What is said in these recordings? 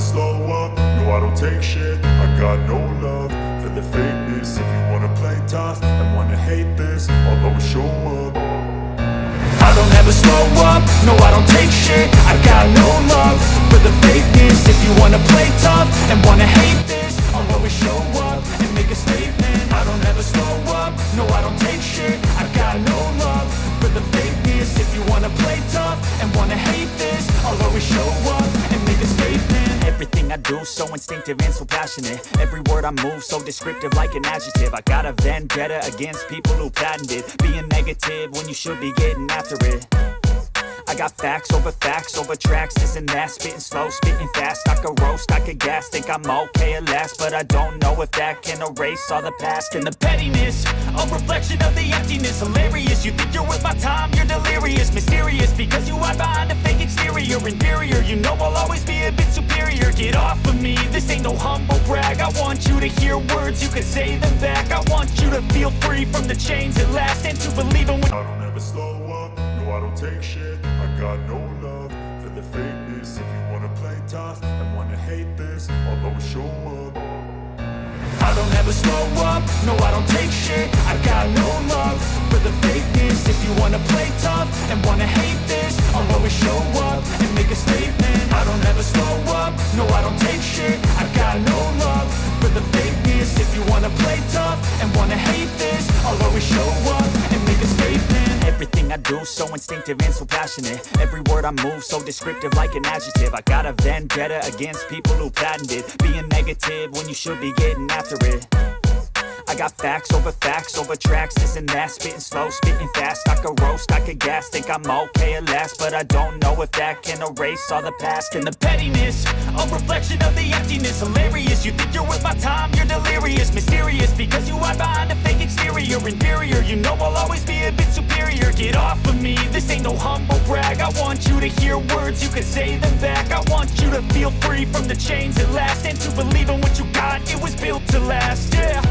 slow up, no I don't take shit. I got no love for the fakeness. If you wanna play tough and wanna hate this, I'll always show up. I don't ever slow up, no I don't take shit. I got no love for the fakeness. If you wanna play tough and wanna hate this, I'll always show up and make a statement. I don't ever slow up, no I don't take shit. I got no love for the fakeness. If you wanna play tough and wanna hate this, I'll always show up and make a statement. Everything I do so instinctive and so passionate. Every word I move so descriptive like an adjective. I got a vendetta against people who patented being negative when you should be getting after it. I got facts over tracks, this and that. Spitting slow, spitting fast. I could roast, I could gas. Think I'm okay at last, but I don't know if that can erase all the past. And the pettiness, a reflection of the emptiness. Hilarious, you think you're worth my time, you're delirious. Mysterious, because you hide behind a fake exterior. Inferior, you know I'll always be a bit superior. Get off of me, this ain't no humble brag. I want you to hear words, you can say them back. I want you to feel free from the chains at last, and to believe in what I don't ever slow up, no I don't take shit. I got no love for the fakeness. If you wanna play tough and wanna hate this, I'll always show up. I don't ever slow up, no I don't take shit. I got no love for the fakeness. If you wanna play tough and wanna hate this, I'll always show up and make a statement. I don't ever slow up, no I don't take shit. I got no love for the fakeness. If you wanna play tough and wanna hate this, I'll always show up and make a statement. Everything I do so instinctive and so passionate. Every word I move so descriptive like an adjective. I got a vendetta against people who patented being negative when you should be getting after it. I got facts over tracks, this and that. Spitting slow, spitting fast. I could roast, I could gas. Think I'm okay at last, but I don't know if that can erase all the past. And the pettiness, a reflection of the emptiness. Hilarious, you think you're worth my time, you're delirious. Mysterious, because you hide behind a fake exterior. Inferior, you know I'll always be a bit superior. Get off of me, this ain't no humble brag. I want you to hear words, you can say them back. I want you to feel free from the chains at last, and to believe in what you got, it was built to last, yeah.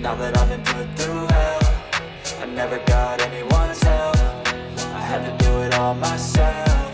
Now that I've been put through hell, I never got anyone's help. I had to do it all myself.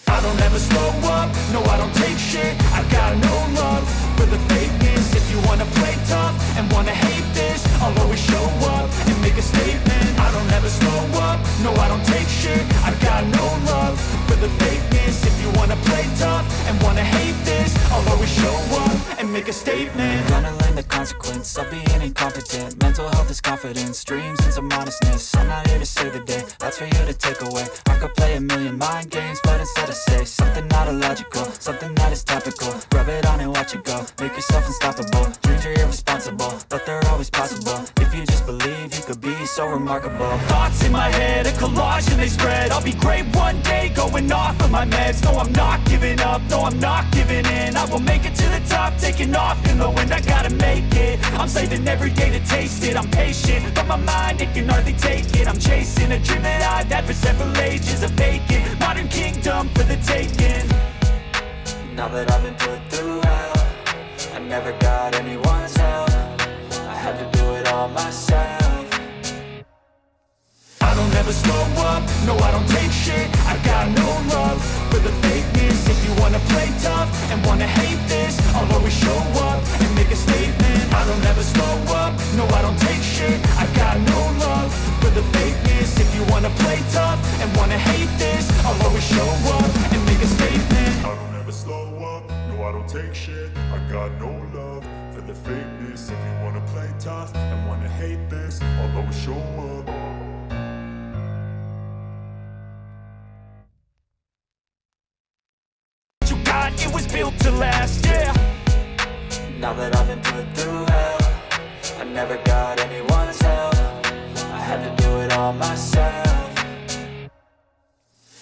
I don't ever slow up, no I don't take shit. I got no love for the fakeness. If you wanna play tough and wanna hate this, I'll always show up and make a statement. I don't ever slow up, no I don't take shit. I got no love for the fakeness. If you wanna play tough and wanna hate this, I'll always show up and make a statement. Gonna learn the consequence of being incompetent. Mental health is confidence, dreams and some honestness. I'm not here to save the day, that's for you to take away. I could play a million mind games, but instead I say something not illogical, something that is topical. Rub it on and watch it go, make yourself unstoppable. Dreams are irresponsible, but they're always possible. If you just believe, you could be so remarkable. Thoughts in my head, a collage and they spread. I'll be great one day, going off of my meds. No, I'm not giving up, no, I'm not giving in. I will make it to the top, taking off in the wind. I gotta make it, I'm saving every day to taste it. I'm patient, but my mind, it can hardly take it. I'm chasing a dream that I've had for several ages. A vacant, modern kingdom for the taking. Now that I've been put through hell, I never got anyone's help. I had to do it all myself. I don't ever slow up, no I don't take shit. I got no love for the fakeness. If you wanna play tough and wanna hate this, I'll always show up and make a statement. I don't ever slow up, no I don't take shit. I got no love for the fakeness. If you wanna play tough and wanna hate this, I'll always show up and make a statement. I don't ever slow up, no I don't take shit. I got no love for the fakeness. If you wanna play tough and wanna hate this, I'll always show up. It was built to last, yeah. Now that I've been put through hell, I never got anyone's help. I had to do it all myself.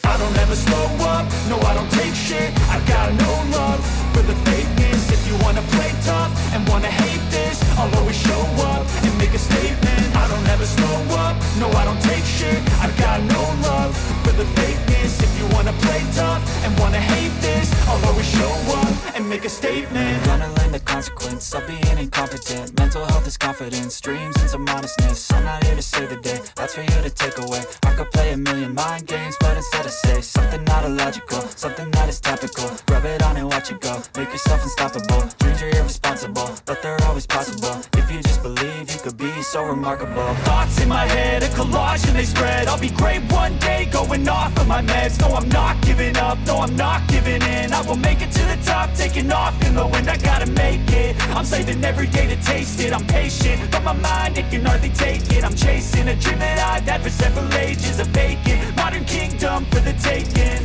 I don't ever slow up, no I don't take shit. I got no love for the fakeness. If you wanna play tough and wanna hate this, I'll always show up and make a statement. I don't ever slow up, no I don't take shit. I got no love for the fakeness. If you wanna play tough and wanna hate this, I'll always show up and make a statement. Gonna learn the consequence of being incompetent. Mental health is confidence, dreams and some honestness. I'm not here to save the day, that's for you to take away. I could play a million mind games, but instead I say something not illogical, something that is topical. Rub it on and watch it go, make yourself unstoppable. Dreams are irresponsible, but they're always possible. If you just believe, you could be so remarkable. Thoughts in my head, a collage and they spread. I'll be great one day, going off of my meds. No, I'm not giving up, no, I'm not giving in. I will make it to the top, taking off in the wind. I gotta make it, I'm saving every day to taste it. I'm patient, but my mind, it can hardly take it. I'm chasing a dream that I've had for several ages. A vacant, modern kingdom for the taking.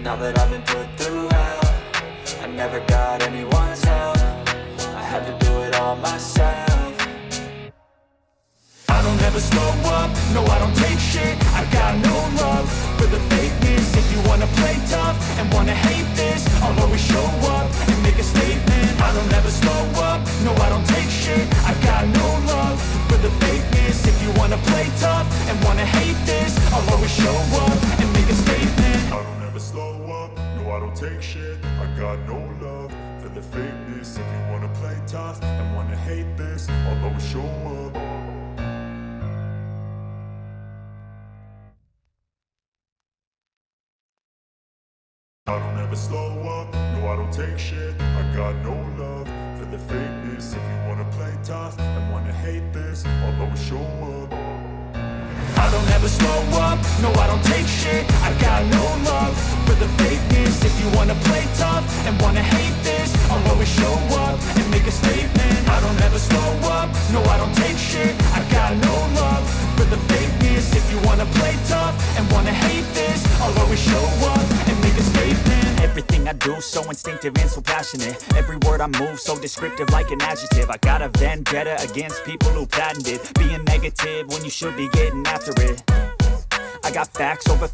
Now that I've been put through hell, I never got anyone's help. I had to do it all myself. I don't ever slow up, no I don't take shit. I got no love for the fakeness. If you wanna play tough and wanna hate this, I'll always show up and make a statement. I don't ever slow up, no I don't take shit. I got no love for the fakeness. If you wanna play tough and wanna hate this, I'll always show up and make a statement. I don't ever slow up, no I don't take shit. I got no love for the fakeness. If you wanna play tough and wanna hate this, I'll always show up. I don't ever slow up, no I don't take shit. I got no love for the fakeness. If you wanna play tough and wanna hate this, I'll always show up. I don't ever slow up, no I don't take shit. I got no love for the fakeness. If you wanna play tough and wanna hate this, I'll always show up and make a statement. I don't ever slow up, no I don't take shit. I got no love for the fakeness. If you wanna play tough and wanna hate this, I'll always show up and make a statement. Everything I do so instinctive and so passionate. Every word I move so descriptive like an adjective. I got a vendetta against people who patented being negative when you should be getting after it. I got facts over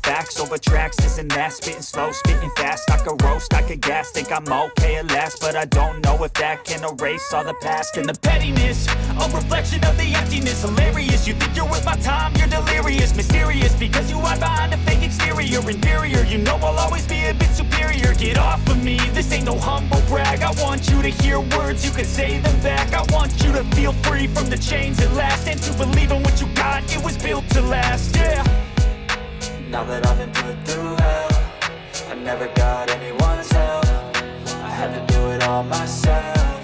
tracks, this and that. Spitting slow, spitting fast. I could roast, I could gas. Think I'm okay at last, but I don't know if that can erase all the past. And the pettiness, a reflection of the emptiness. Hilarious, you think you're worth my time, you're delirious. Mysterious, because you hide behind a fake exterior. Inferior, you know I'll always be a bit superior. Get off of me, this ain't no humble brag. I want you to hear words, you can say them back. I want you to feel free from the chains at last, and to believe in what you got, it was built to last, yeah. Now that I've been put through hell, I never got anyone's help. I had to do it all myself.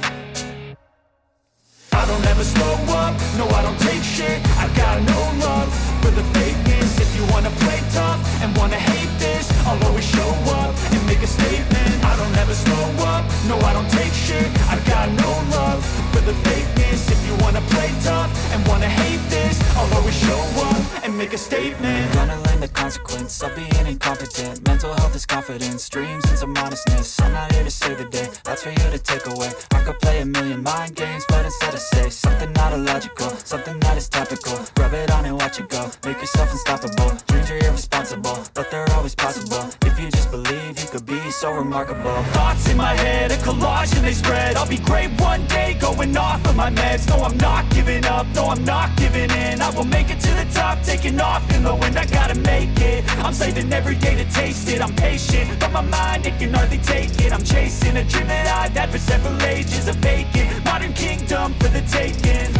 I don't ever slow up, no I don't take shit. I got no love for the fakeness. If you wanna play tough and wanna hate this, I'll always show up and make a statement. I don't ever slow up, no I don't take shit. I got no love for the fakeness. If you wanna play tough and wanna hate this, I'll always show up and make a statement. Gonna learn the consequence of being incompetent. Mental health is confidence, dreams and some honestness. I'm not here to save the day, that's for you to take away. I could play a million mind games, but instead I say something not illogical, something that is topical. Rub it on and watch it go, make yourself unstoppable. Dreams are irresponsible, but they're always possible. If you just believe, you could be so remarkable. Thoughts in my head, a collage and they spread. I'll be great one day, going off of my meds. No, I'm not giving up, no, I'm not giving in. I will make it to the top, taking off in the wind. I gotta make it, I'm saving every day to taste it. I'm patient, but my mind, it can hardly take it. I'm chasing a dream that I've had for several ages. A vacant, modern kingdom for the taking.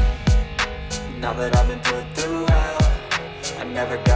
Now that I've been put through hell, I never got